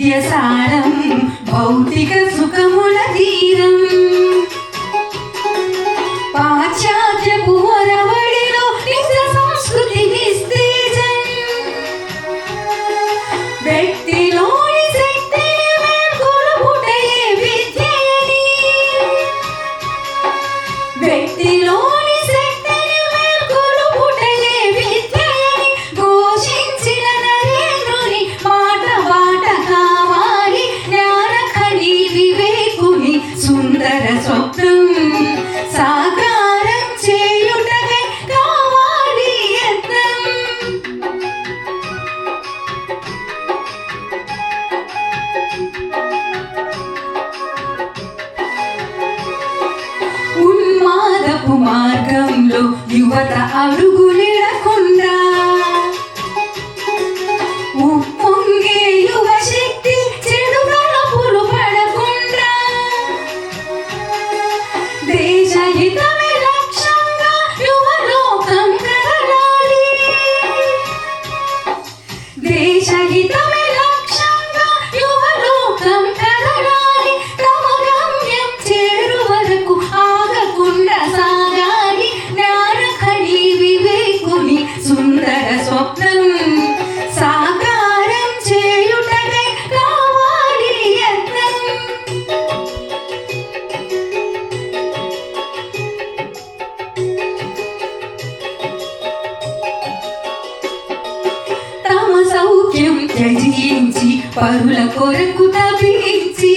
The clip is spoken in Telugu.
నిత్య సారం భౌతిక సుఖముల తీరం పాశ్చాత్యపు వరవడిలో నిజ సంస్కృతి నిస్తేజం వ్యక్తిలోని శక్తిని మేల్కొలుపుటయే విద్యయని వ్యక్తిలోని శక్తిని మేల్కొలుపుటయే విద్యయని ఘోషించిన నరేంద్రుని మాట బాట కావాలి జ్ఞానఖని వివేకుని సుందర స్వప్నం సాకారం చేయుటకై కావాలి యత్నం ఉన్మాదపు మార్గంలో యువత అడుగులిడకుండా ఉప్పొంగే యువ శక్తి చెడు తలపులు పడకుండా దేశహితమే లక్ష్యంగా యువలోకం కదలాలి దేశహితమే లక్ష్యంగా యువలోకం కదలాలి తమ గమ్యం చేరు వరకు ఆగకుండా సాగాలి జ్ఞానఖని వివేకుని సుందర స్వప్నం సాకారం చేయుటకై కావాలి యత్నం తమ సౌఖ్యం త్యజించి పరుల కొరకు తపించి